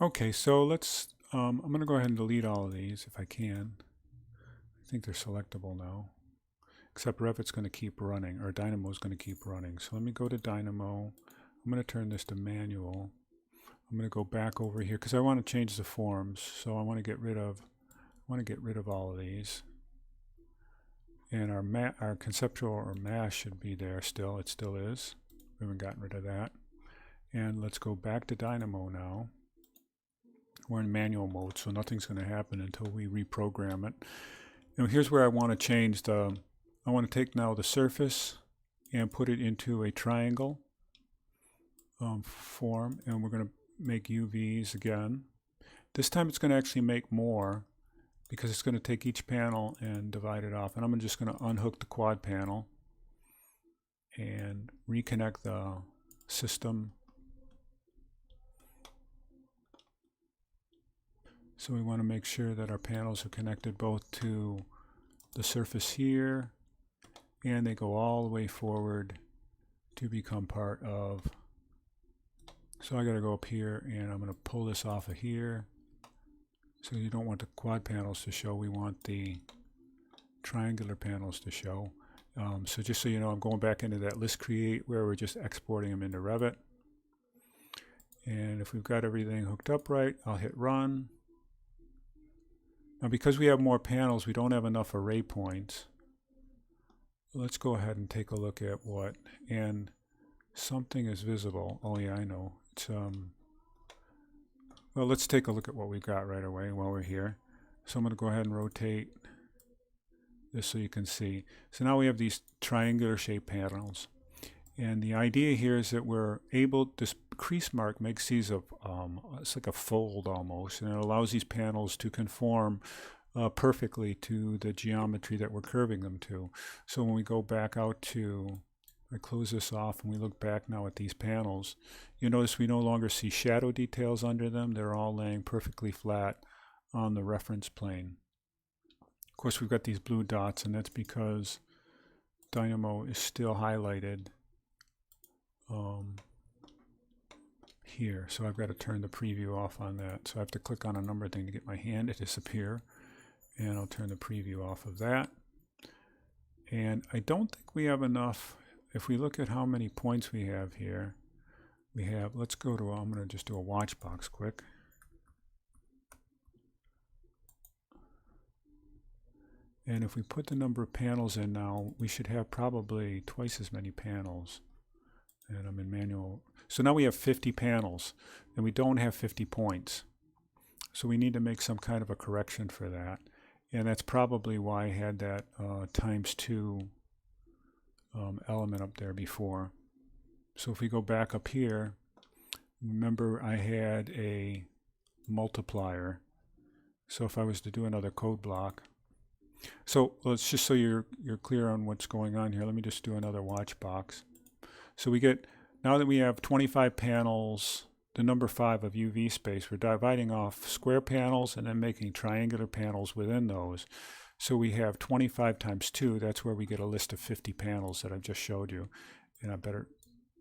Okay, so I'm going to go ahead and delete all of these if I can. I think they're selectable now. Except Revit's going to keep running, or Dynamo's going to keep running. So let me go to Dynamo. I'm going to turn this to manual. I'm going to go back over here because I want to change the forms. So I want to get rid of all of these. And our conceptual or mass should be there still. It still is. We haven't gotten rid of that. And let's go back to Dynamo now. We're in manual mode, so nothing's going to happen until we reprogram it. And here's where I want to change I want to take now the surface and put it into a triangle form, and we're going to make UVs again. This time it's going to actually make more because it's going to take each panel and divide it off. And I'm just going to unhook the quad panel and reconnect the system. So we want to make sure that our panels are connected both to the surface here, and they go all the way forward to become part of. So I got to go up here, and I'm going to pull this off of here. So you don't want the quad panels to show, we want the triangular panels to show. So just so you know, I'm going back into that list create where we're just exporting them into Revit. And if we've got everything hooked up right, I'll hit run. Now because we have more panels, we don't have enough array points. Let's go ahead and take a look at what, and something is visible. Oh yeah, I know. It's well, let's take a look at what we've got right away while we're here. So I'm going to go ahead and rotate this so you can see. So now we have these triangular shaped panels. And the idea here is that we're able, this crease mark makes these it's like a fold almost, and it allows these panels to conform perfectly to the geometry that we're curving them to. So when we go back out to, I close this off and we look back now at these panels, you notice we no longer see shadow details under them. They're all laying perfectly flat on the reference plane. Of course, we've got these blue dots, and that's because Dynamo is still highlighted here. So I've got to turn the preview off on that. So I have to click on a number thing to get my hand to disappear. And I'll turn the preview off of that. And I don't think we have enough. If we look at how many points we have here, we have, let's go to, I'm going to just do a watch box quick. And if we put the number of panels in now, we should have probably twice as many panels. And I'm in manual. So now we have 50 panels, and we don't have 50 points. So we need to make some kind of a correction for that. And that's probably why I had that ×2 element up there before. So if we go back up here, remember I had a multiplier. So if I was to do another code block, so let's just so you're clear on what's going on here, let me just do another watch box. So we get, now that we have 25 panels, the number 5 of UV space, we're dividing off square panels and then making triangular panels within those. So we have 25 times 2, that's where we get a list of 50 panels that I've just showed you. And I better,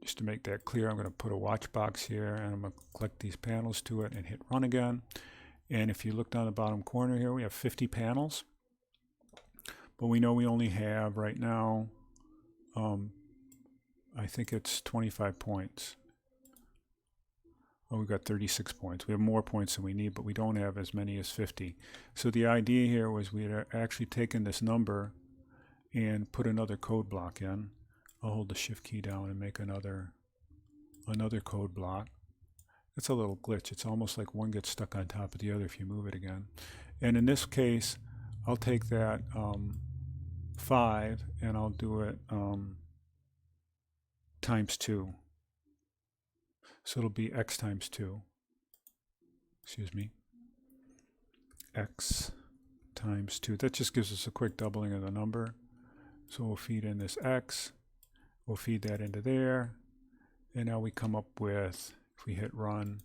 just to make that clear, I'm going to put a watch box here, and I'm going to click these panels to it and hit run again. And if you look down the bottom corner here, we have 50 panels. But we know we only have right now, I think it's 25 points. Oh, we've got 36 points. We have more points than we need, but we don't have as many as 50. So the idea here was we had actually taken this number and put another code block in. I'll hold the shift key down and make another code block. It's a little glitch. It's almost like one gets stuck on top of the other if you move it again. And in this case, I'll take that 5 and I'll do it ×2. So it'll be x times 2. Excuse me. X times 2. That just gives us a quick doubling of the number. So we'll feed in this x. We'll feed that into there. And now we come up with, if we hit run,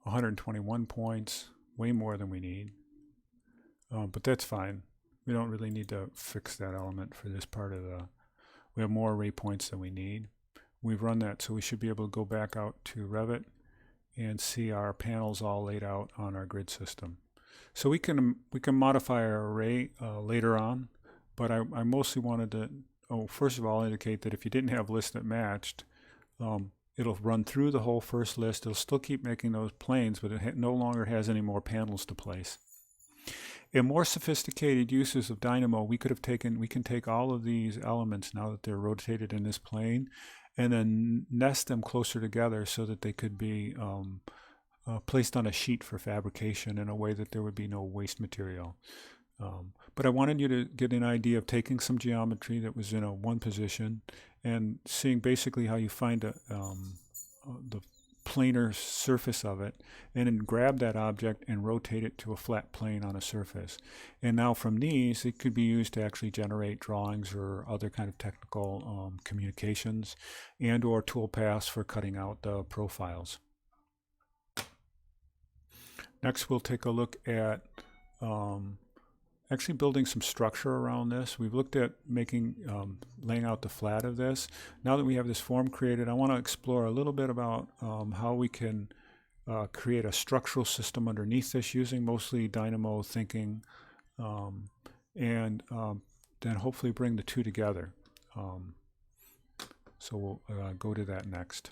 121 points, way more than we need. But that's fine. We don't really need to fix that element for this part of the, we have more array points than we need. We've run that, so we should be able to go back out to Revit and see our panels all laid out on our grid system. So we can modify our array later on, but I mostly wanted to, first of all, indicate that if you didn't have lists that matched, it'll run through the whole first list. It'll still keep making those planes, but it no longer has any more panels to place. In more sophisticated uses of Dynamo, we can take all of these elements now that they're rotated in this plane, and then nest them closer together so that they could be placed on a sheet for fabrication in a way that there would be no waste material. But I wanted you to get an idea of taking some geometry that was in one position and seeing basically how you find the planar surface of it, and then grab that object and rotate it to a flat plane on a surface. And now from these, it could be used to actually generate drawings or other kind of technical communications and or tool paths for cutting out the profiles. Next, we'll take a look at actually building some structure around this. We've looked at laying out the flat of this. Now that we have this form created, I want to explore a little bit about how we can create a structural system underneath this using mostly Dynamo thinking, and then hopefully bring the two together. So we'll go to that next.